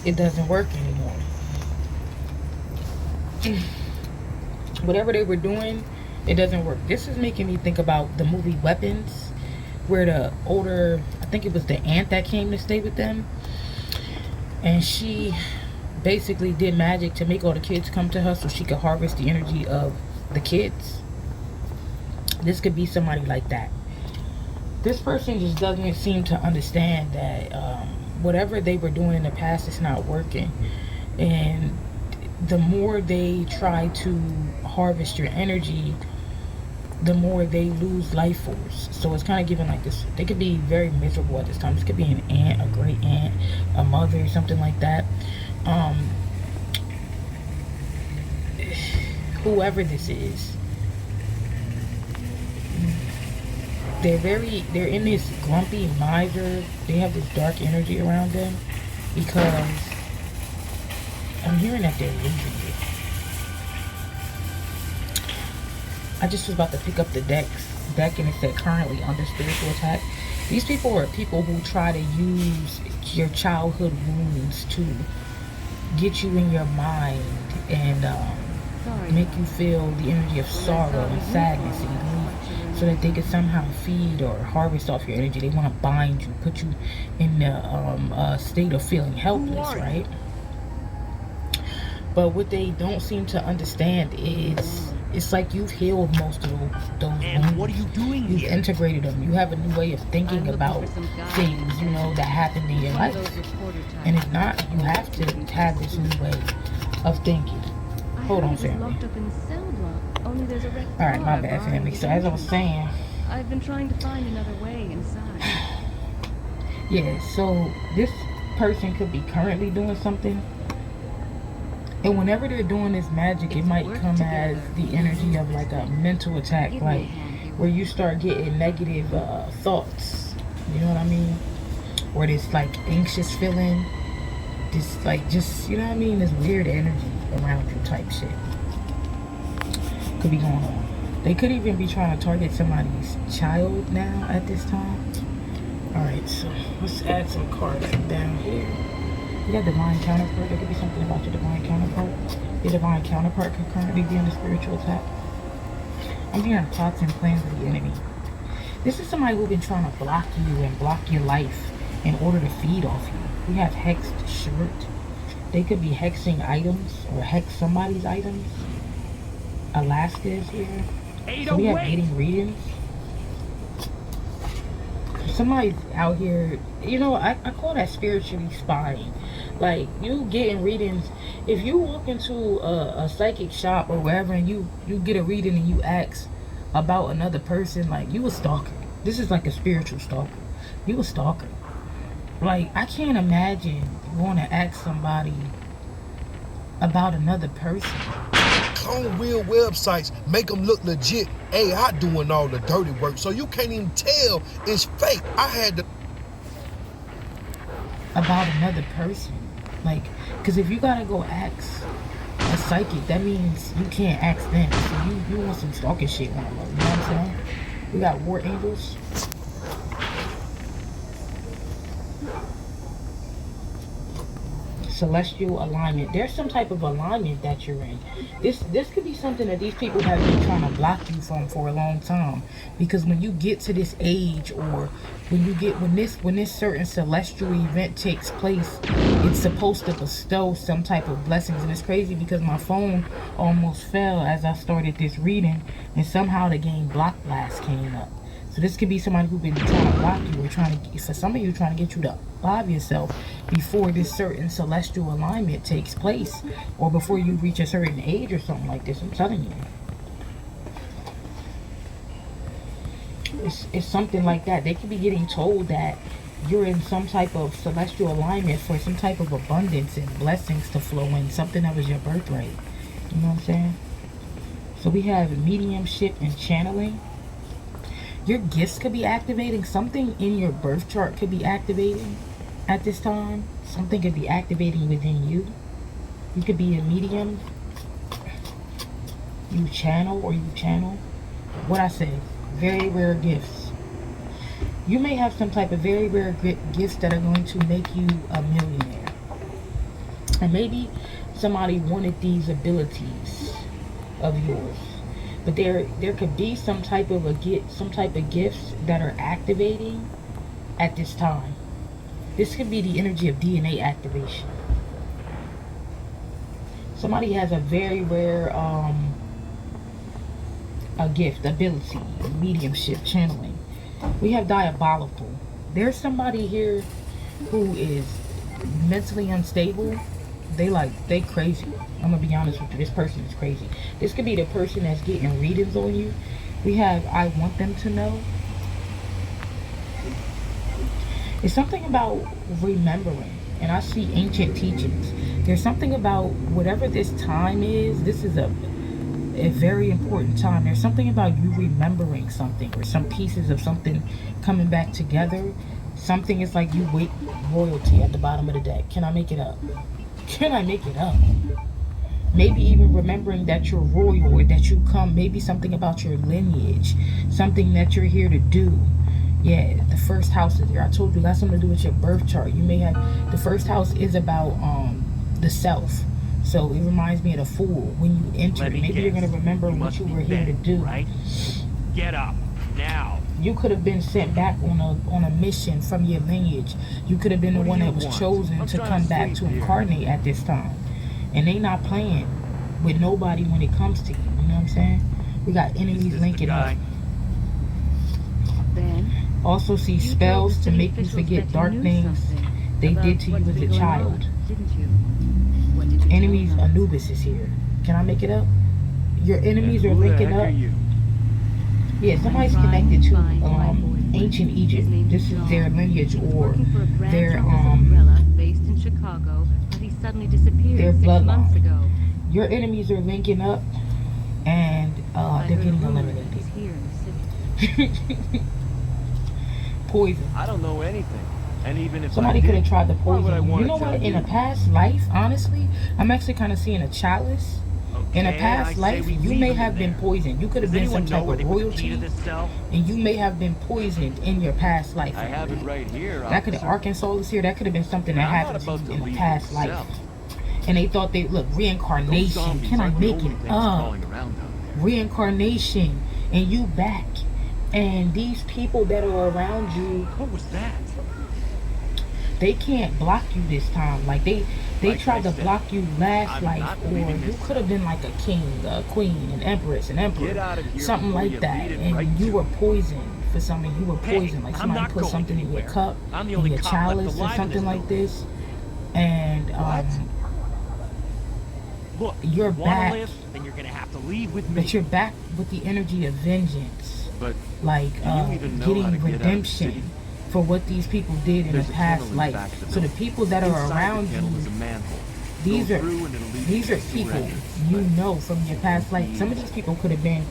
it doesn't work anymore. Whatever they were doing, it doesn't work. This is making me think about the movie Weapons, where the older, I think it was the aunt that came to stay with them, and she basically did magic to make all the kids come to her so she could harvest the energy of the kids. This could be somebody like that. This person just doesn't seem to understand that whatever they were doing in the past is not working, and the more they try to harvest your energy, the more they lose life force. So it's kind of giving like this. They could be very miserable at this time. This could be an aunt, a great aunt, a mother, something like that. Whoever this is, they're in this grumpy miser. They have this dark energy around them because I'm hearing that they're losing it. I just was about to pick up the deck and it said currently under spiritual attack. These people are people who try to use your childhood wounds to get you in your mind and make you feel the energy of sorrow and sadness and grief, so that they can somehow feed or harvest off your energy. They want to bind you, put you in a state of feeling helpless, right? But what they don't seem to understand is it's like you've healed most of those wounds. What are you doing You've here? integrated them. You have a new way of thinking about things, you know, that happened in your life. And if not, you have to have this new way of thinking. Hold on, family. Alright, my bad, family. So as I was saying, I've been trying to find another way inside. yeah, so this person could be currently doing something. And whenever they're doing this magic, it might come as the energy of like a mental attack, like where you start getting negative thoughts. You know what I mean? Or this like anxious feeling. This like just, you know what I mean? This weird energy around you type shit could be going on. They could even be trying to target somebody's child now at this time. Alright, so let's add some cards down here. You got divine counterpart. There could be something about your divine counterpart. Your divine counterpart could currently be under spiritual attack. I'm hearing plots and plans of the enemy. This is somebody who's been trying to block you and block your life in order to feed off you. We have hexed shirt. They could be hexing items or hex somebody's items. Alaska is here. So we have getting readings. Somebody's out here, you know, I call that spiritually spying. Like, you getting readings. If you walk into a psychic shop or wherever and you get a reading and you ask about another person, like, you a stalker. This is like a spiritual stalker. You a stalker. Like, I can't imagine going to ask somebody about another person. Clone real websites, make them look legit. AI doing all the dirty work, so you can't even tell it's fake. I had to About another person, like, because if you gotta go ask a psychic, that means you can't ask them. So you want some stalking shit on them, you know what I'm saying? We got war angels. Celestial alignment. There's some type of alignment that you're in. This could be something that these people have been trying to block you from for a long time. Because when you get to this age, or when this certain celestial event takes place, it's supposed to bestow some type of blessings. And it's crazy because my phone almost fell as I started this reading, and somehow the game Block Blast came up. So this could be somebody who's been trying to block you, or for some of you, trying to get you to love yourself before this certain celestial alignment takes place, or before you reach a certain age or something like this. I'm telling you. It's something like that. They could be getting told that you're in some type of celestial alignment for some type of abundance and blessings to flow in, something that was your birthright. You know what I'm saying? So we have mediumship and channeling. Your gifts could be activating. Something in your birth chart could be activating at this time. Something could be activating within you. You could be a medium. You channel. What I said, very rare gifts. You may have some type of very rare gifts that are going to make you a millionaire. And maybe somebody wanted these abilities of yours. But there could be some type of gifts that are activating at this time. This could be the energy of DNA activation. Somebody has a very rare a gift, ability, mediumship, channeling. We have diabolical. There's somebody here who is mentally unstable. They crazy. I'm gonna be honest with you. This person is crazy. This could be the person that's getting readings on you. We have I want them to know. It's something about remembering, and I see ancient teachings. There's something about whatever this time is. This is a very important time. There's something about you remembering something, or some pieces of something coming back together. Something is like you wait royalty at the bottom of the deck. Can I make it up? Can I make it up? Maybe even remembering that you're royal, or that you come. Maybe something about your lineage, something that you're here to do. Yeah, the first house is here. I told you that's something to do with your birth chart. You may have, the first house is about the self. So it reminds me of the Fool. When you enter, maybe you're going to remember what you were here to do. Right? Get up now. You could have been sent back on a mission from your lineage. You could have been the one that was chosen to come back to incarnate at this time. And they not playing with nobody when it comes to you. You know what I'm saying? We got enemies linking up. Then, Also see spells to make you forget dark things they did to you as a child. Didn't you? What did you tell Enemies, them? Anubis is here. Can I make it up? Your enemies are Who the linking heck are up. you? Yeah, somebody's I'm trying connected to to find my boyfriend. ancient His Egypt. name This is is John. their lineage, He was or working for a branch their of this umbrella based in Chicago, but he suddenly disappeared their 6 months bloodline. ago. Your enemies are linking up, and I they're heard getting a rumor that eliminated. he's here in the city. Poison. I don't know anything. And even if Somebody I could did, have tried to why would I poison you. wanna You know tell what? In you? a past life, honestly, I'm actually kind of seeing a chalice. In a Okay, I past say life, we you leave may him have in been there. poisoned. You could have Does been some anyone know type where of they put the key royalty, to this cell? and you may have been poisoned in your past life. I have it right here. That could have, officer. Arkansas is here. That could have been something that I'm not happened to about you in a leave past this life. cell. And they thought look, Those reincarnation. zombies Can I aren't the make only it things up? crawling around down there. Reincarnation, and you back. And these people that are around you, What was that? they can't block you this time. Like they Like tried I to said, block you last I'm life, not or leaving you this could have been like a king, a queen, an empress, an emperor, Get out of here something before like you that. lead it And right you to were it. poisoned for something. You were Hey, poisoned, like I'm somebody not put going something in your anywhere. cup, I'm the in only your cop left chalice, or alive in something this like building. this. And What? Look, you're you wanna back. live, then you're gonna have to leave with me. but you're back with the energy of vengeance, But like do you even know how to getting get out of the redemption city? for what these people did in There's a a past kennel in the life. back of the So the building. people that are Inside around the kennel you, is a manhole. these Go are through and it'll lead these you are to the sewer people entrance. you But know from your past life. Some of these people could have been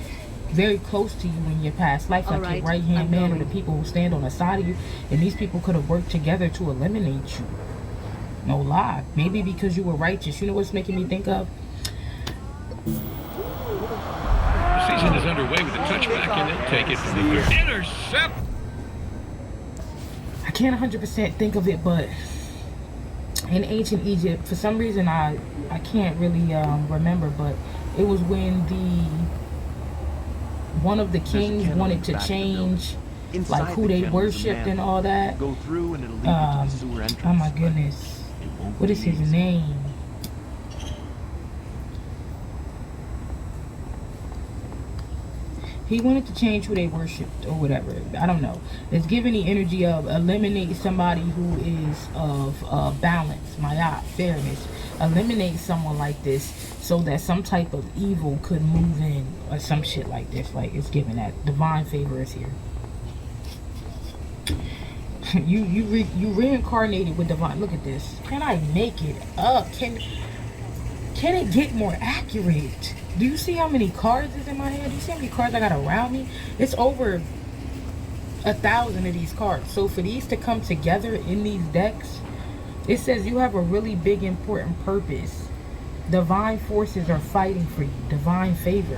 very close to you in your past life, All like right, your right hand I'm man, or going. the people who stand on the side of you. And these people could have worked together to eliminate you. No lie. Maybe because you were righteous. You know what's making me think of? The season is underway with a touchback, and they'll take it from the 30. Intercept! I can't 100% think of it, but in ancient Egypt, for some reason I can't really remember, but it was when one of the There's a kings kennel wanted in the to back of the change Inside like who the they kennel is a worshipped and manhole. all that. Go through and it'll lead you to the sewer entrance. Oh my But goodness, it won't what be is his easy. name? He wanted to change who they worshipped or whatever. I don't know. It's giving the energy of eliminate somebody who is of balance, mayat, fairness. Eliminate someone like this so that some type of evil could move in, or some shit like this. Like it's giving that divine favor is here. you reincarnated with divine. Look at this. Can I make it up? Can it get more accurate? Do you see how many cards is in my hand? Do you see how many cards I got around me? It's over 1,000 of these cards. So for these to come together in these decks, it says you have a really big important purpose. Divine forces are fighting for you. Divine favor.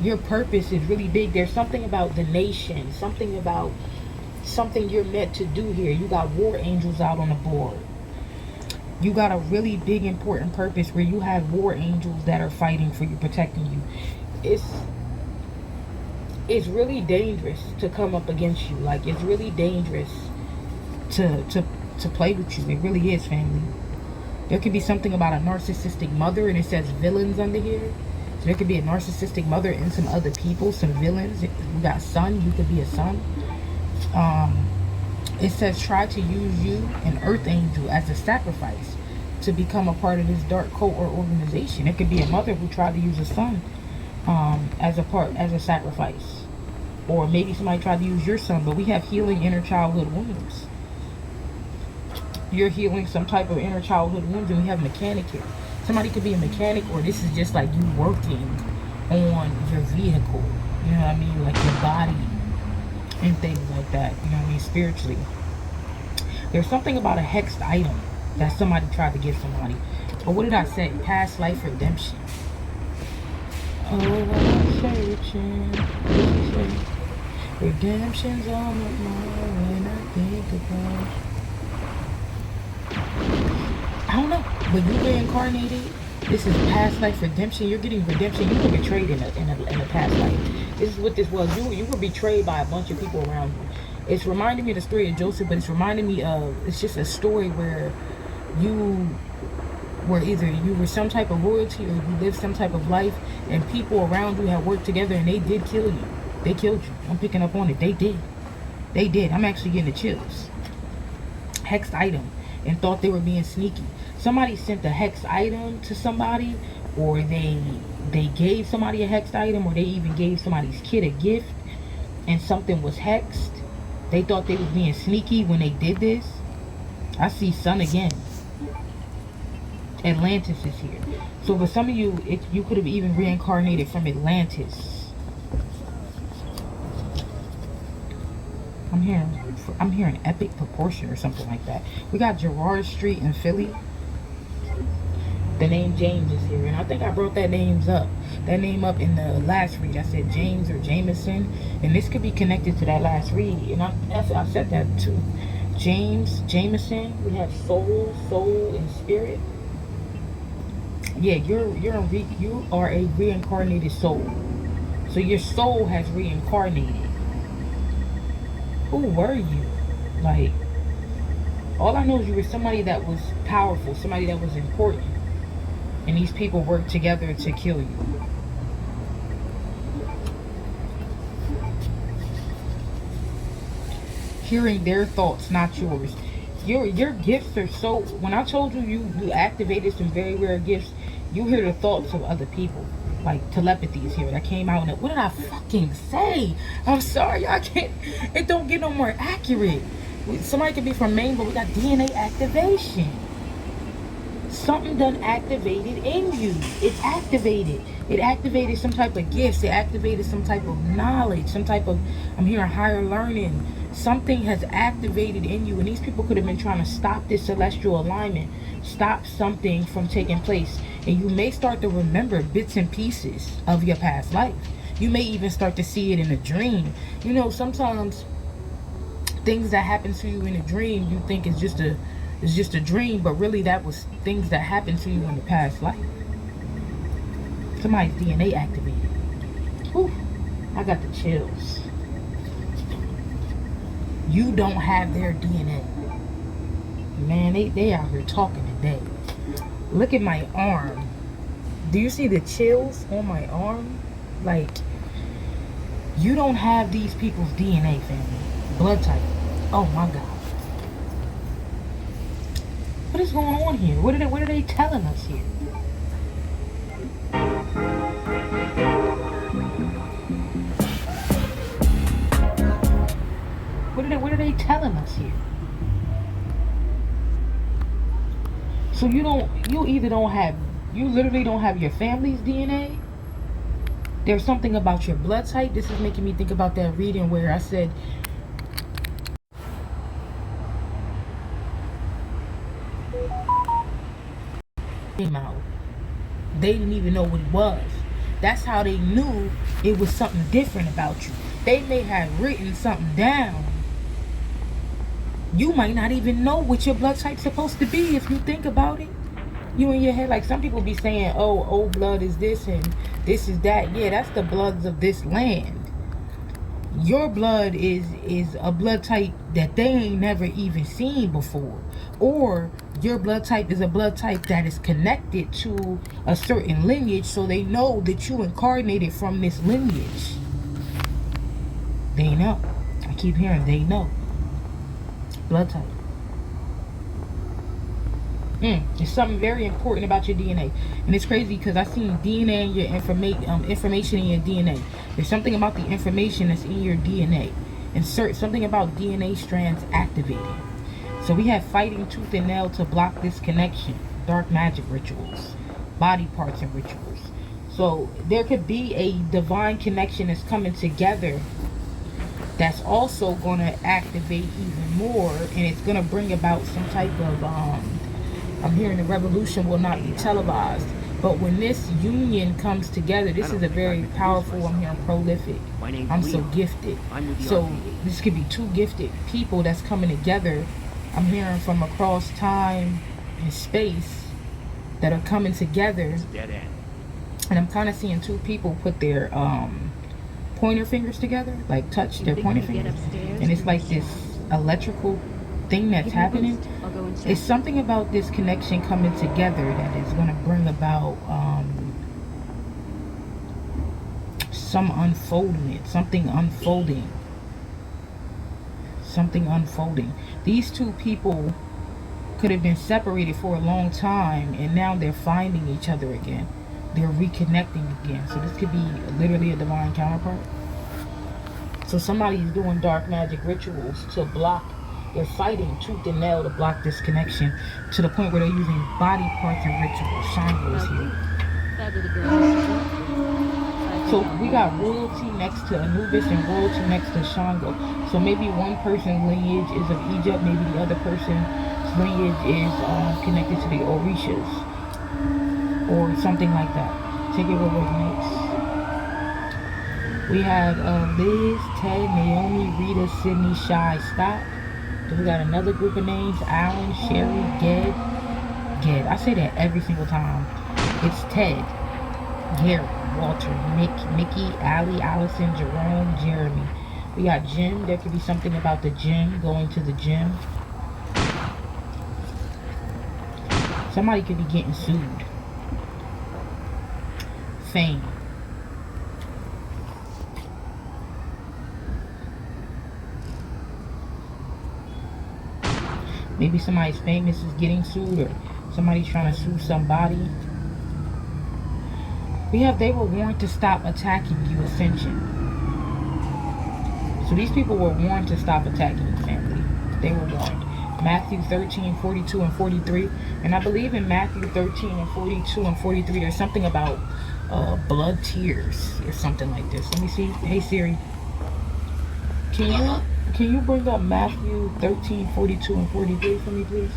Your purpose is really big. There's something about the nation. Something about something you're meant to do here. You got war angels out on the board. You got a really big important purpose where you have war angels that are fighting for you, protecting you. It's really dangerous to come up against you. Like, it's really dangerous to play with you. It really is, family. There could be something about a narcissistic mother, and it says villains under here. So there could be a narcissistic mother and some other people, some villains. You got son, you could be a son. It says try to use you, an earth angel, as a sacrifice to become a part of this dark cult or organization. It could be a mother who tried to use a son as a sacrifice. Or maybe somebody tried to use your son, but we have healing inner childhood wounds. You're healing some type of inner childhood wounds, and we have mechanic here. Somebody could be a mechanic, or this is just like you working on your vehicle. You know what I mean? Like your body and things like that. You know what I mean? Spiritually. There's something about a hexed item that somebody tried to give somebody. But what did I say? Past life redemption. Oh, I'm searching. What did you say? Redemption's on my mind when I think about. I don't know, but you reincarnated. This is past life redemption. You're getting redemption. You were betrayed in a past life. This is what this was. You were betrayed by a bunch of people around you. It's reminding me of the story of Joseph, but it's reminding me of, it's just a story where you were either you were some type of royalty or you lived some type of life, and people around you had worked together and they did kill you. They killed you. I'm picking up on it. They did. They did. I'm actually getting the chills. Hexed item. And thought they were being sneaky. Somebody sent a hexed item to somebody, or they gave somebody a hexed item, or they even gave somebody's kid a gift and something was hexed. They thought they was being sneaky when they did this. I see sun again. Atlantis is here. So for some of you, you could have even reincarnated from Atlantis. I'm hearing epic proportion or something like that. We got Gerard Street in Philly. The name James is here, and I think I brought that name up in the last read. I said James or Jameson, and this could be connected to that last read. And I said that too. James, Jameson. We have soul, and spirit. Yeah, you are a reincarnated soul. So your soul has reincarnated. Who were you? Like, all I know is you were somebody that was powerful, somebody that was important, and these people worked together to kill you. Hearing their thoughts, not yours. Your gifts are so. When I told you you activated some very rare gifts, you hear the thoughts of other people. Like telepathy is here. That came out. What did I fucking say? I'm sorry, I can't. It don't get no more accurate. Somebody could be from Maine, but we got DNA activation. Something done activated in you. It's activated. It activated some type of gifts. It activated some type of knowledge. Some type of, I'm hearing higher learning. Something has activated in you, and these people could have been trying to stop this celestial alignment, stop something from taking place. And you may start to remember bits and pieces of your past life. You may even start to see it in a dream. You know, sometimes things that happen to you in a dream, you think it's just a dream, but really that was things that happened to you in the past life. Somebody's DNA activated. Whew, I got the chills. You don't have their DNA. Man, they out here talking today. Look at my arm. Do you see the chills on my arm? Like, you don't have these people's DNA, family. Blood type. Oh my God. What is going on here? What are they telling us here? What are they telling us here? So you literally don't have your family's DNA. There's something about your blood type. This is making me think about that reading where I said out. They didn't even know what it was. That's how they knew it was something different about you. They may have written something down You might not even know what your blood type's supposed to be if you think about it. You in your head, like some people be saying, oh, old blood is this and this is that. Yeah, that's the bloods of this land. Your blood is a blood type that they ain't never even seen before. Or your blood type is a blood type that is connected to a certain lineage, so they know that you incarnated from this lineage. They know. I keep hearing they know. Blood type. There's something very important about your DNA, and it's crazy because I seen DNA in your information in your DNA. There's something about the information that's in your DNA. Insert something about DNA strands activated. So we have fighting tooth and nail to block this connection. Dark magic rituals, body parts and rituals. So there could be a divine connection that's coming together that's also going to activate even more, and it's going to bring about some type of I'm hearing the revolution will not be televised, but when this union comes together, this is a very powerful, I'm hearing prolific, I'm so gifted. So this could be two gifted people that's coming together. I'm hearing from across time and space that are coming together, and I'm kind of seeing two people put their pointer fingers together, like touch their pointer fingers, and it's like this electrical thing that's happening. It's something about this connection coming together that is going to bring about some unfoldment, something unfolding. These two people could have been separated for a long time, and now they're finding each other again. They're reconnecting again. So this could be literally a divine counterpart. So somebody's doing dark magic rituals to block. They're fighting tooth and nail to block this connection, to the point where they're using body parts and rituals. Shango is here. So we got royalty next to Anubis and royalty next to Shango. So maybe one person's lineage is of Egypt, maybe the other person's lineage is connected to the Orishas or something like that. Take it over next. We have Liz, Ted, Naomi, Rita, Sydney, Shy, Stop. Then we got another group of names: Alan, Sherry, Ged. I say that every single time. It's Ted, Gary, Walter, Mickey, Allie, Allison, Jerome, Jeremy. We got Jim. There could be something about the gym, going to the gym. Somebody could be getting sued. Fame. Maybe somebody's famous is getting sued, or somebody's trying to sue somebody. We have, they were warned to stop attacking you, Ascension. So these people were warned to stop attacking you, family. They were warned. Matthew 13, 42 and 43. And I believe in Matthew 13 and 42 and 43, there's something about blood tears or something like this. Let me see. Hey Siri, can you bring up Matthew 13, 42 and 43 for me, please?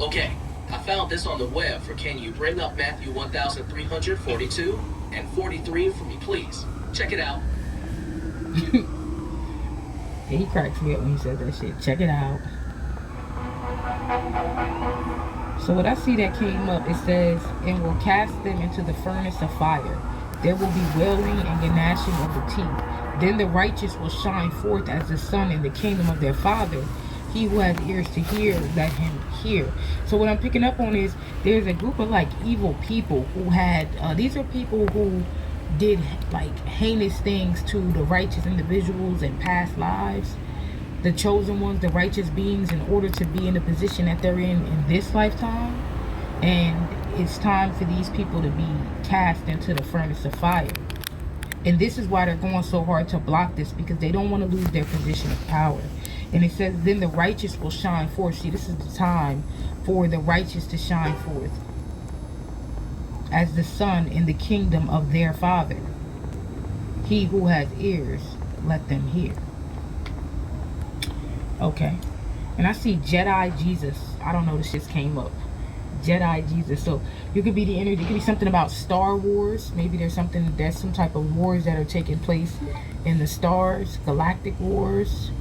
Okay, I found this on the web for can you bring up Matthew 1342 and 43 for me, please? Check it out. Yeah, he cracks me up when he says that shit. Check it out. So what I see that came up, it says, and will cast them into the furnace of fire. There will be wailing and gnashing of the teeth. Then the righteous will shine forth as the sun in the kingdom of their Father. He who has ears to hear, let him hear. So what I'm picking up on is there's a group of like evil people who had, these are people who did like heinous things to the righteous individuals in past lives. The chosen ones, the righteous beings, in order to be in the position that they're in this lifetime. And it's time for these people to be cast into the furnace of fire. And this is why they're going so hard to block this, because they don't want to lose their position of power. And it says, then the righteous will shine forth. See, this is the time for the righteous to shine forth as the sun in the kingdom of their Father. He who has ears, let them hear. Okay. And I see Jedi Jesus. I don't know, this just came up. Jedi Jesus. So you could be the energy. It could be something about Star Wars. Maybe there's some type of wars that are taking place in the stars. Galactic wars.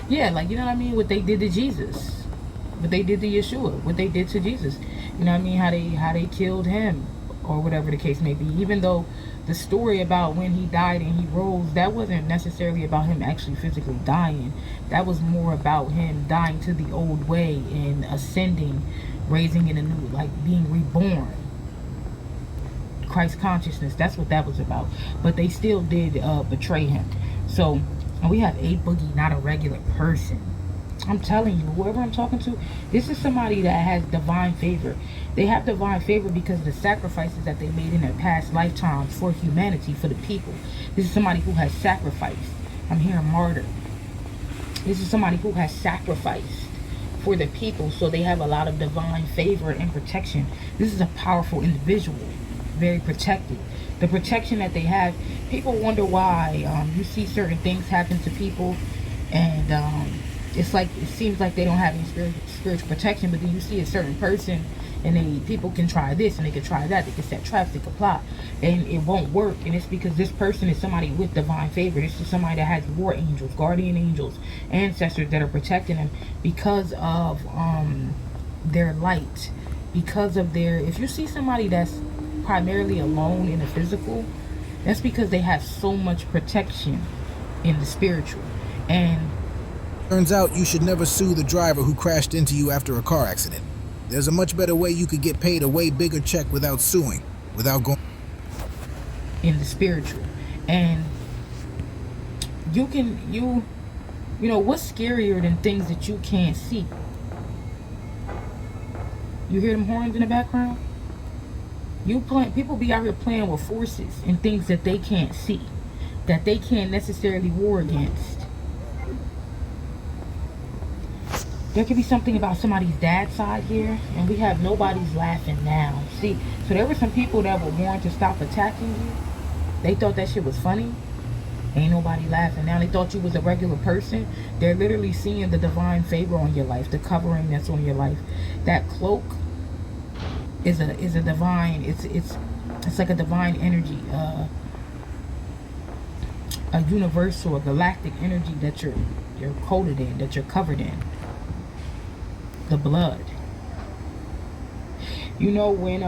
Yeah, like, you know what I mean? What they did to Jesus. What they did to Yeshua. What they did to Jesus. You know what I mean? How they killed him. Or whatever the case may be. Even though the story about when he died and he rose, that wasn't necessarily about him actually physically dying. That was more about him dying to the old way and ascending, raising in a new, like being reborn. Christ consciousness. That's what that was about. But they still did betray him. So we have a boogie, not a regular person. I'm telling you, whoever I'm talking to, this is somebody that has divine favor. They have divine favor because of the sacrifices that they made in their past lifetimes for humanity, for the people. This is somebody who has sacrificed. I'm hearing martyr. This is somebody who has sacrificed for the people, so they have a lot of divine favor and protection. This is a powerful individual, very protected. The protection that they have, people wonder why you see certain things happen to people, and it's like, it seems like they don't have any spiritual protection, but then you see a certain person and people can try this and they can try that, they can set traps, they can plot, and it won't work. And it's because this person is somebody with divine favor. This is somebody that has war angels, guardian angels, ancestors that are protecting them because of their light, because of their, if you see somebody that's primarily alone in the physical, that's because they have so much protection in the spiritual. And turns out you should never sue the driver who crashed into you after a car accident. There's a much better way you could get paid a way bigger check without suing, without going in the spiritual. And you know what's scarier than things that you can't see? You hear them horns in the background? People be out here playing with forces and things that they can't see, that they can't necessarily war against. There could be something about somebody's dad's side here, and we have nobody's laughing now. See, so there were some people that were warned to stop attacking you. They thought that shit was funny. Ain't nobody laughing now. They thought you was a regular person. They're literally seeing the divine favor on your life, the covering that's on your life. That cloak is a divine. It's like a divine energy, a universal, a galactic energy that you're coated in, that you're covered in. The blood. You know, when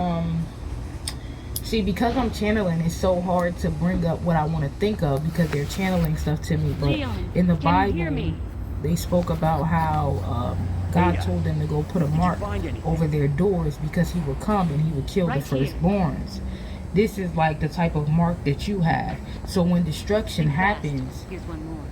see, because I'm channeling, it's so hard to bring up what I want to think of because they're channeling stuff to me. But Leon, in the can Bible, you hear me? they spoke about how God told them to go put a mark over their doors because he would come and he would kill Right the firstborns. This is like the type of mark that you have. So when destruction happens, Here's one more.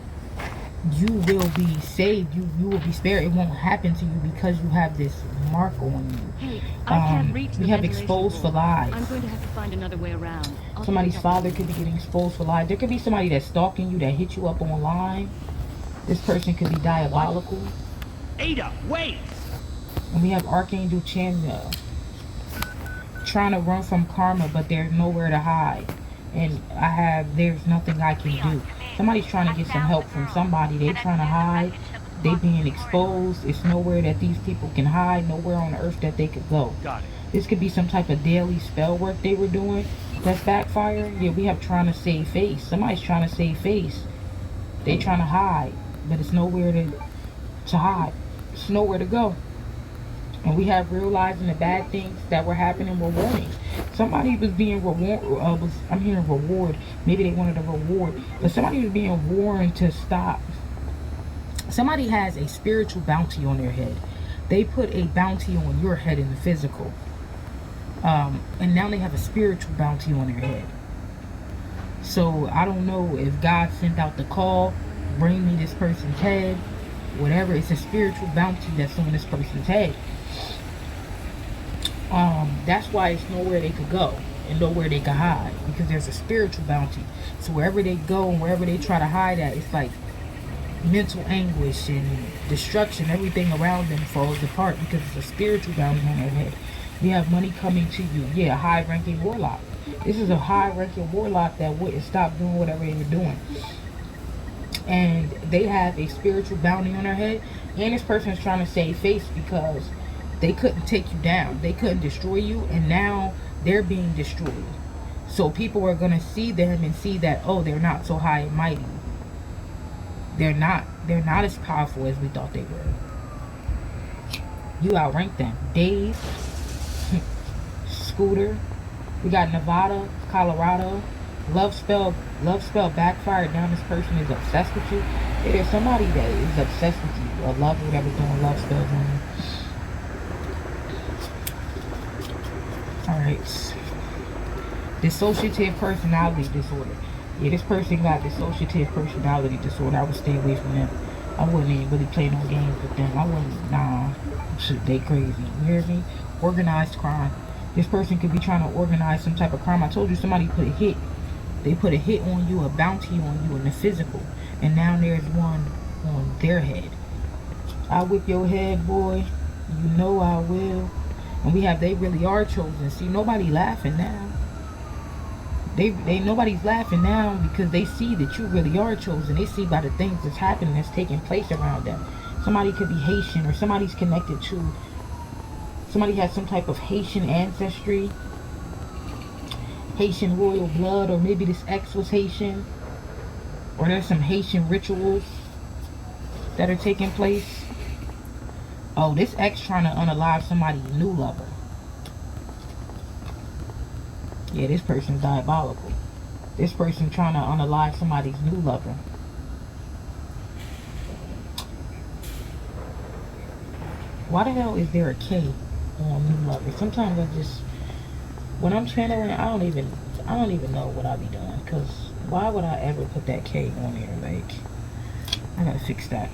you will be saved. You will be spared. It won't happen to you because you have this mark on you. Hey, I can't reach the we have ventilation exposed for board. lies. I'm going to have to find another way around. I'll Somebody's take it up. father could be getting exposed for lies. There could be somebody that's stalking you, that hit you up online. This person could be diabolical. Ada, wait! And we have Archangel Chandra trying to run from karma, but there's nowhere to hide. And there's nothing I can do. Somebody's trying to get some help from somebody. They're trying to hide. They being exposed. It's nowhere that these people can hide. Nowhere on earth that they could go. Got it. This could be some type of daily spell work they were doing that's backfiring. Yeah, we have trying to save face. Somebody's trying to save face. They trying to hide, but it's nowhere to hide. It's nowhere to go. And we have realizing the bad things that were happening were warnings. Somebody was being I'm hearing reward. Maybe they wanted a reward, but somebody was being warned to stop. Somebody has a spiritual bounty on their head. They put a bounty on your head in the physical, and now they have a spiritual bounty on their head. So I don't know if God sent out the call, bring me this person's head, whatever. It's a spiritual bounty that's on this person's head. That's why it's nowhere they could go and nowhere they could hide, because there's a spiritual bounty. So wherever they go and wherever they try to hide at, it's like mental anguish and destruction. Everything around them falls apart because it's a spiritual bounty on their head. You have money coming to you. Yeah, a high-ranking warlock. This is a high-ranking warlock that wouldn't stop doing whatever they were doing. And they have a spiritual bounty on their head. And this person is trying to save face because they couldn't take you down. They couldn't destroy you. And now they're being destroyed. So people are going to see them and see that, oh, they're not so high and mighty. They're not as powerful as we thought they were. You outrank them. Dave, Scooter, we got Nevada, Colorado. Love spell backfired. Now this person is obsessed with you. There's somebody that is obsessed with you, or love, whatever's doing love spells on you. Alright. Dissociative personality disorder. Yeah, this person got dissociative personality disorder. I would stay away from them. I wouldn't even really play no games with them. I wouldn't, nah. Shit, they crazy. You hear me? Organized crime. This person could be trying to organize some type of crime. I told you somebody put a hit. They put a hit on you, a bounty on you in the physical. And now there's one on their head. I'll whip your head, boy. You know I will. And we have they really are chosen. See, nobody laughing now. Nobody's laughing now because they see that you really are chosen. They see by the things that's happening, that's taking place around them. Somebody could be Haitian, or somebody's connected to, somebody has some type of Haitian ancestry, Haitian royal blood, or maybe this ex was Haitian, or there's some Haitian rituals that are taking place. Oh, this ex trying to unalive somebody's new lover. Yeah, this person's diabolical. This person trying to unalive somebody's new lover. Why the hell is there a K on new lover? Sometimes I just, when I'm channeling, I don't even know what I be doing. Cause why would I ever put that K on there? Like, I gotta fix that.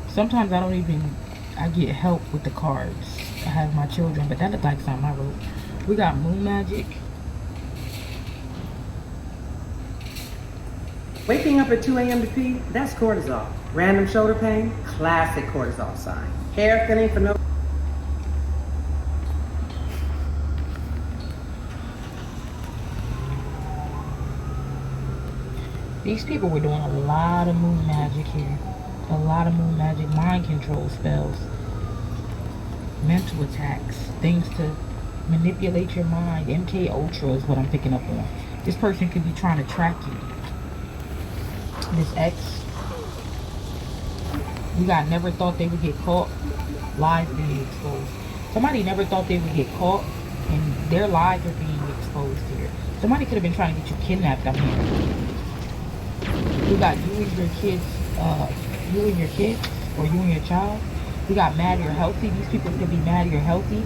Sometimes I get help with the cards. I have my children, but that looks like something I wrote. We got moon magic. Waking up at 2 a.m. to pee, that's cortisol. Random shoulder pain, classic cortisol sign. Hair thinning for no... These people were doing a lot of moon magic here. A lot of moon magic, mind control spells, mental attacks, things to manipulate your mind. MK Ultra is what I'm picking up on. This person could be trying to track you. This ex, we got never thought they would get caught. Lies being exposed. Somebody never thought they would get caught, and their lies are being exposed here. Somebody could have been trying to get you kidnapped out here. We got you and your kids, or you and your child. We got mad you're healthy. These people could be mad you're healthy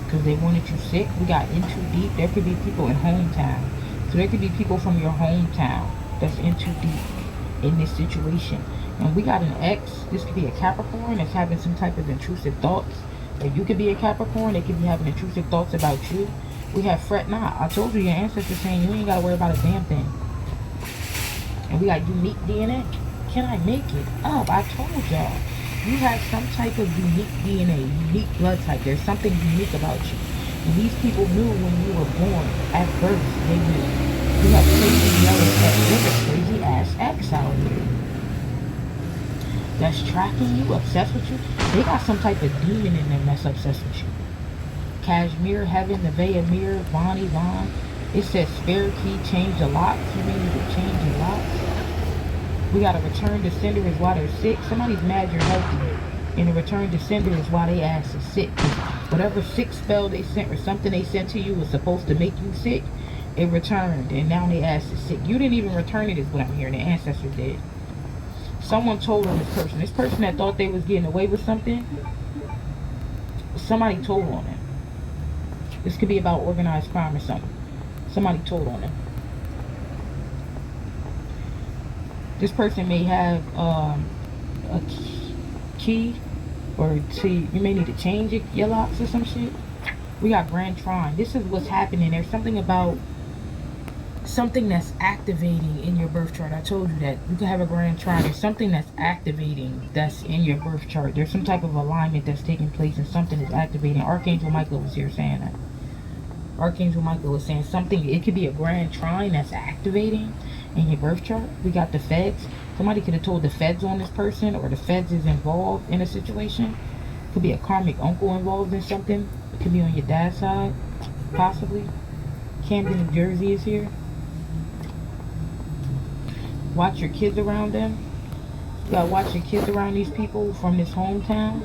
because they wanted you sick. We got in too deep. There could be people in hometown. So there could be people from your hometown that's in too deep in this situation. And we got an ex. This could be a Capricorn that's having some type of intrusive thoughts. Or you could be a Capricorn. They could be having intrusive thoughts about you. We have fret not. I told you your ancestors saying you ain't got to worry about a damn thing. And we got unique DNA. Can I make it up? I told y'all. You have some type of unique DNA, unique blood type. There's something unique about you. And these people knew when you were born, at birth, they knew. You have crazy yellow ex. There's a crazy ass ex out here that's tracking you, obsessed with you. They got some type of demon in them that's obsessed with you. Kashmir, Heaven, Nevaeh, Mirror, Bonnie, Vaughn. It says spare key, change the locks. You may need to change the locks. We got a return to sender is why they're sick. Somebody's mad you're healthy. And the return to sender is why they ass is sick. Whatever sick spell they sent or something they sent to you was supposed to make you sick, it returned. And now they ass is sick. You didn't even return it is what I'm hearing. The ancestors did. Someone told on this person. This person that thought they was getting away with something, somebody told on them. This could be about organized crime or something. Somebody told on them. This person may have a key, or you may need to change your locks or some shit. We got Grand Trine. This is what's happening. There's something about something that's activating in your birth chart. I told you that you can have a Grand Trine. There's something that's activating that's in your birth chart. There's some type of alignment that's taking place and something is activating. Archangel Michael was here saying that. Archangel Michael was saying something. It could be a Grand Trine that's activating in your birth chart. We got the feds. Somebody could have told the feds on this person, or the feds is involved in a situation. Could be a karmic uncle involved in something. It could be on your dad's side, possibly. Camden, New Jersey is here. watch your kids around them. You gotta watch your kids around these people from this hometown.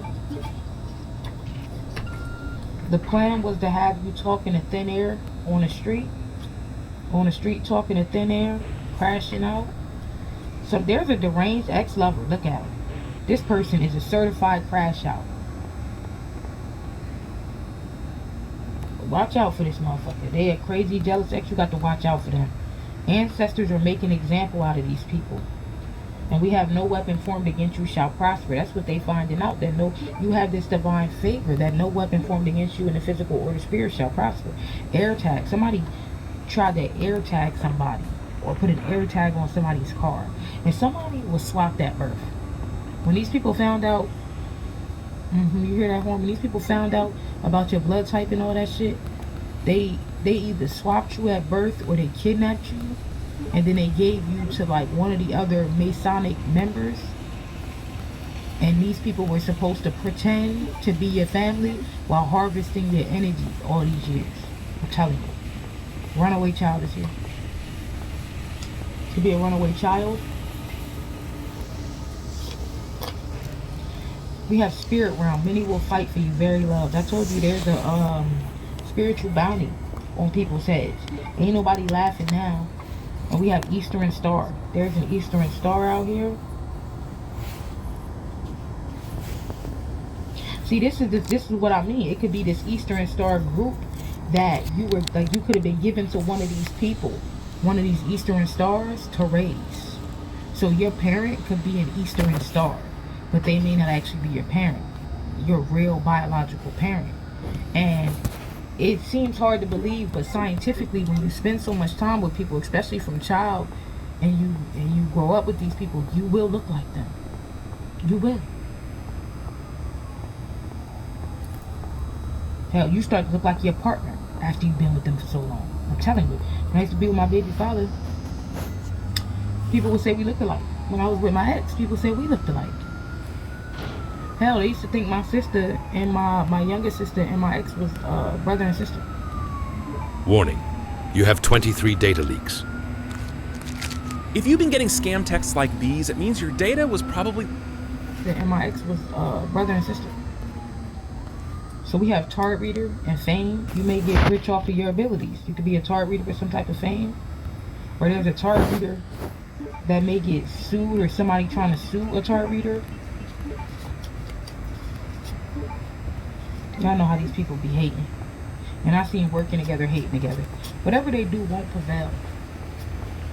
The plan was to have you talking to thin air on the street. On the street talking to thin air, crashing out. So there's a deranged ex-lover. Look at him. This person is a certified crash out. Watch out for this motherfucker. They are crazy, jealous ex. You got to watch out for them. Ancestors are making an example out of these people. And we have no weapon formed against you shall prosper. That's what they finding out. That no, you have this divine favor. That no weapon formed against you in the physical or the spirit shall prosper. Air tag. Somebody tried to air tag somebody. Or put an air tag on somebody's car. And somebody was swapped at birth. When these people found out, you hear that horn? When these people found out about your blood type and all that shit, they either swapped you at birth or they kidnapped you, and then they gave you to like one of the other Masonic members. And these people were supposed to pretend to be your family while harvesting your energy all these years. I'm telling you, runaway child is here. Could be a runaway child. We have spirit realm. Many will fight for you, very loved. I told you there's a spiritual bounty on people's heads. Ain't nobody laughing now. And we have Eastern Star. There's an Eastern Star out here. See, this is what I mean. It could be this Eastern Star group that you could have been given to one of these people, one of these Eastern Stars to raise. So your parent could be an Eastern Star, but they may not actually be your parent, your real biological parent. And it seems hard to believe, but scientifically, when you spend so much time with people, especially from child, and you grow up with these people, you will look like them. You will. Hell, you start to look like your partner after you've been with them for so long. I'm telling you. When I used to be with my baby father, people would say we look alike. When I was with my ex, people said we looked alike. Hell, they used to think my sister and my younger sister and my ex was brother and sister. Warning. You have 23 data leaks. If you've been getting scam texts like these, it means your data was probably... And my ex was brother and sister. So we have Tarot Reader and Fame. You may get rich off of your abilities. You could be a Tarot Reader with some type of fame. Or there's a Tarot Reader that may get sued, or somebody trying to sue a Tarot Reader. Y'all know how these people be hating. And I see them working together, hating together. Whatever they do won't prevail.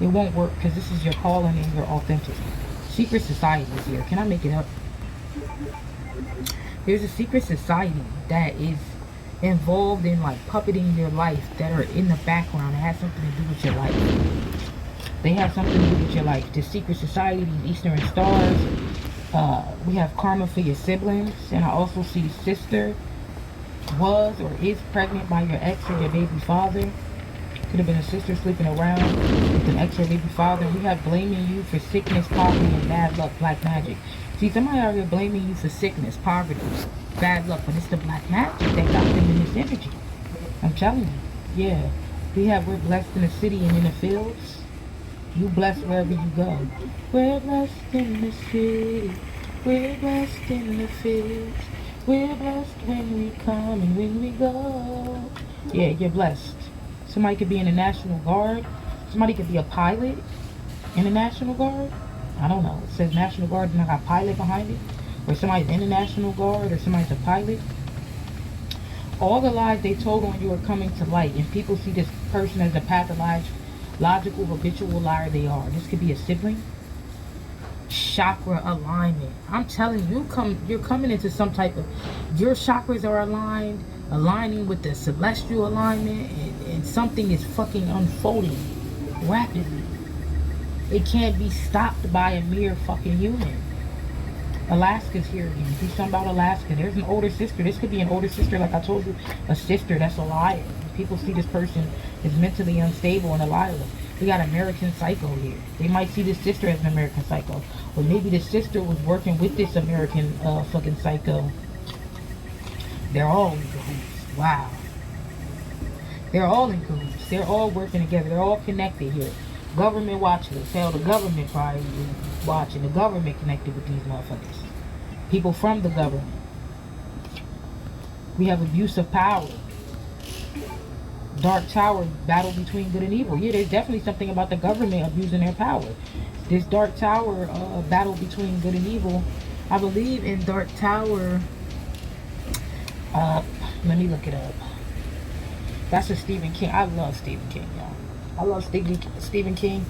It won't work, because this is your calling and your authentic. Secret society is here. Can I make it up? There's a secret society that is involved in like puppeting your life, that are in the background. It has something to do with your life. They have something to do with your life. The secret society, these Eastern Stars. We have karma for your siblings. And I also see sister was or is pregnant by your ex or your baby father. Could have been a sister sleeping around with an ex or baby father. We have blaming you for sickness, poverty, and bad luck, black magic. See, somebody out here blaming you for sickness, poverty, bad luck, but it's the black magic that got them in this energy. I'm telling you. Yeah. We're blessed in the city and in the fields. You blessed wherever you go. We're blessed in the city. We're blessed in the fields. We're blessed when we come and when we go. Yeah, you're blessed. Somebody could be in the National Guard. Somebody could be a pilot in the National Guard. I don't know. It says National Guard and I got pilot behind it. Or somebody's in the National Guard, or somebody's a pilot. All the lies they told on you are coming to light, and people see this person as a pathological, habitual liar they are. This could be a sibling. Chakra alignment. I'm telling you, you're coming into some type of... Your chakras are aligning with the celestial alignment, and something is fucking unfolding rapidly. It can't be stopped by a mere fucking human. Alaska's here again. Do something about Alaska. There's an older sister. This could be an older sister, like I told you. A sister that's a liar. People see this person is mentally unstable and a liar. We got American Psycho here. They might see this sister as an American Psycho. Or maybe the sister was working with this American fucking Psycho. They're all in cahoots. Wow. They're all in cahoots. They're all working together. They're all connected here. Government watch list. Hell, the government probably is watching. The government connected with these motherfuckers. People from the government. We have abuse of power. Dark Tower, battle between good and evil. Yeah, there's definitely something about the government abusing their power. This Dark Tower battle between good and evil. I believe in Dark Tower. Let me look it up. That's a Stephen King. I love Stephen King, y'all. I love Stephen King.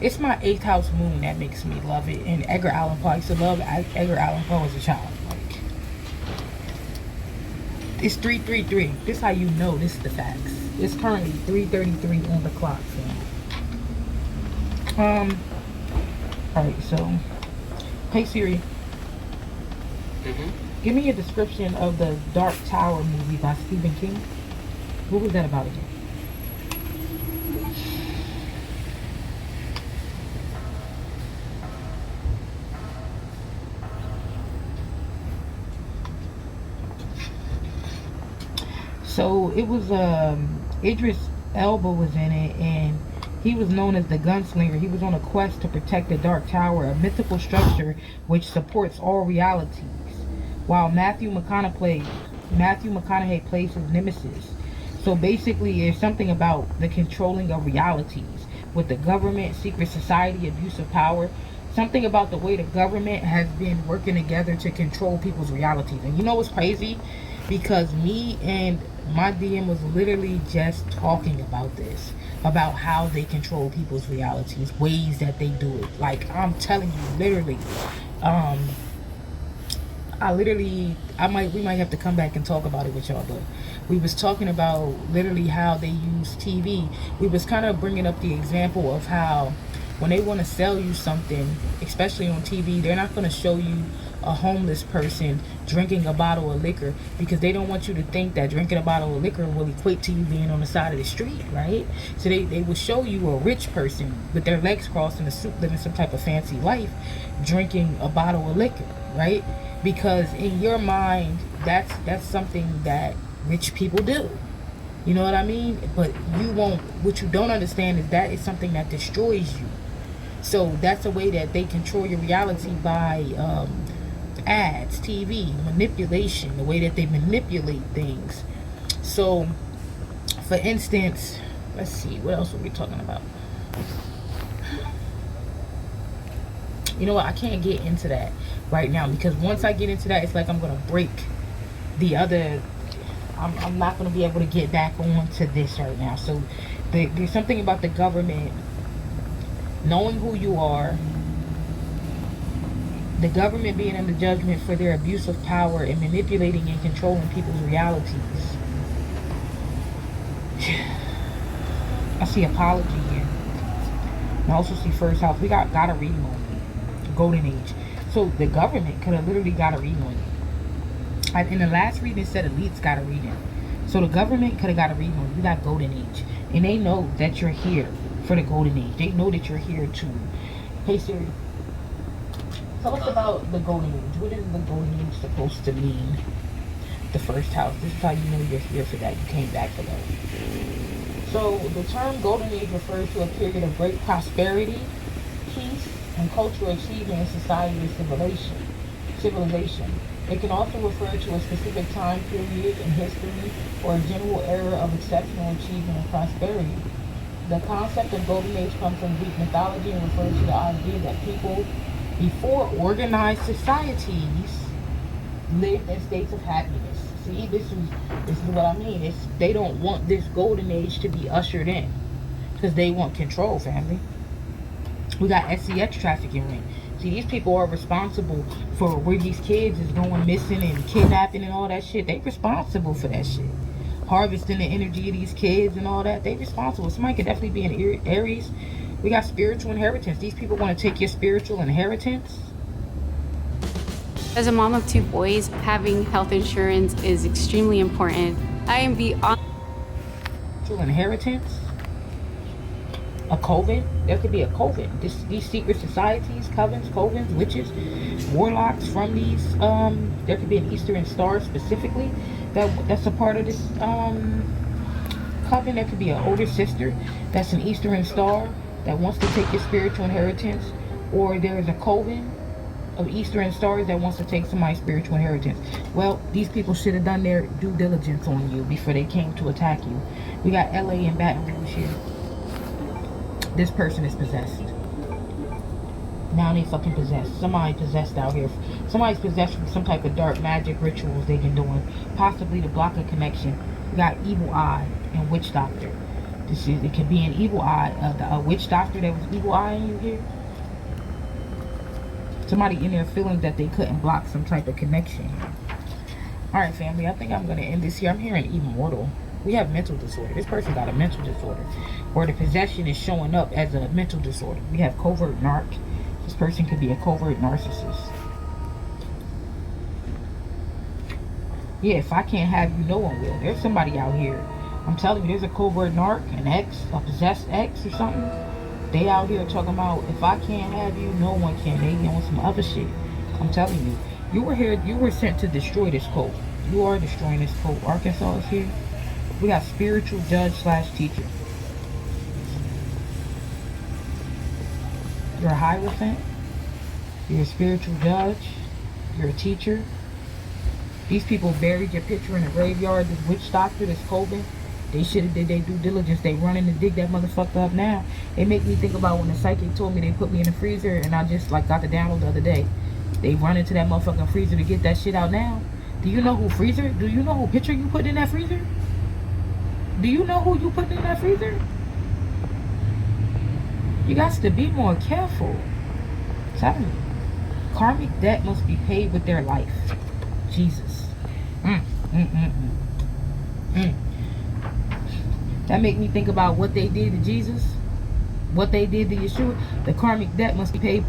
It's my 8th house moon that makes me love it. And Edgar Allan Poe. I used to love Edgar Allan Poe as a child. Like, it's 3:33. This is how you know this is the facts. It's currently 3:33 on the clock. So. Alright, so. Hey Siri. Give me a description of the Dark Tower movie by Stephen King. What was that about again? So it was Idris Elba was in it, and he was known as the gunslinger. He was on a quest to protect the Dark Tower, a mythical structure which supports all realities. While Matthew McConaughey plays his nemesis. So basically, there's something about the controlling of realities with the government, secret society, abuse of power. Something about the way the government has been working together to control people's realities. And you know what's crazy? Because me and my DM was literally just talking about this, about how they control people's realities, ways that they do it. Like, I'm telling you, literally, we might have to come back and talk about it with y'all, but we was talking about literally how they use TV. We was kind of bringing up the example of how when they want to sell you something, especially on TV, they're not going to show you a homeless person drinking a bottle of liquor because they don't want you to think that drinking a bottle of liquor will equate to you being on the side of the street, right? So they will show you a rich person with their legs crossed in a suit, living some type of fancy life, drinking a bottle of liquor, right? Because in your mind, that's something that rich people do. You know what I mean? But what you don't understand is that it's something that destroys you. So that's a way that they control your reality by ads, TV, manipulation, the way that they manipulate things. So, for instance, let's see, what else are we talking about? You know what? I can't get into that right now because once I get into that, it's like I'm going to break the other. I'm not going to be able to get back on to this right now. So there's something about the government knowing who you are, the government being under judgment for their abuse of power and manipulating and controlling people's realities. I see apology here. I also see first house. We got a reading on it. Golden age. So the government could have literally got a reading on it. In the last reading, it said elites got a reading. So the government could have got a reading on it. We got golden age. And they know that you're here for the golden age. They know that you're here to. Hey Siri, tell us about the golden age. What is the golden age supposed to mean? The first house. This is how you know you're here for that. You came back for that. So the term golden age refers to a period of great prosperity, peace, and cultural achievement in society and civilization. It can also refer to a specific time period in history or a general era of exceptional achievement and prosperity. The concept of golden age comes from Greek mythology and refers to the idea that people before organized societies lived in states of happiness. See, this is what I mean. They don't want this golden age to be ushered in because they want control, family. We got SCX trafficking ring. See, these people are responsible for where these kids is going missing and kidnapping and all that shit. They responsible for that shit. Harvesting the energy of these kids and all that. They responsible. Somebody could definitely be in Aries. We got spiritual inheritance. These people want to take your spiritual inheritance. As a mom of 2 boys, having health insurance is extremely important. I am beyond inheritance. A coven. There could be a coven. These secret societies, covens, witches, warlocks from these. There could be an Eastern Star specifically that's a part of this coven. There could be an older sister that's an Eastern Star that wants to take your spiritual inheritance, or there is a coven of Eastern stars that wants to take somebody's spiritual inheritance. Well, these people should have done their due diligence on you before they came to attack you. We got LA and Baton Rouge here. This person is possessed. Now they fucking possessed. Somebody possessed out here. Somebody's possessed from some type of dark magic rituals they've been doing, possibly to block a connection. We got evil eye and witch doctor. It could be an evil eye, a witch doctor that was evil eyeing you here. Somebody in there feeling that they couldn't block some type of connection. Alright, family, I think I'm going to end this here. I'm hearing immortal. We have mental disorder. This person got a mental disorder. Or the possession is showing up as a mental disorder. We have covert narc. This person could be a covert narcissist. Yeah, if I can't have you, no one will. There's somebody out here. I'm telling you, there's a covert narc, an ex, a possessed ex or something. They out here talking about, if I can't have you, no one can. They on some other shit. I'm telling you. You were here, you were sent to destroy this cult. You are destroying this cult. Arkansas is here. We got spiritual judge / teacher. You're a Hierophant. You're a spiritual judge. You're a teacher. These people buried your picture in a graveyard. This witch doctor, this coven. They should have did their due diligence. They running to dig that motherfucker up now. It make me think about when the psychic told me they put me in the freezer, and I just like got the download the other day. They run into that motherfucking freezer to get that shit out now. Do you know who freezer? Do you know who picture you put in that freezer? Do you know who you put in that freezer? You got to be more careful. Tell me. Karmic debt must be paid with their life. Jesus. That make me think about what they did to Jesus, what they did to Yeshua. The karmic debt must be paid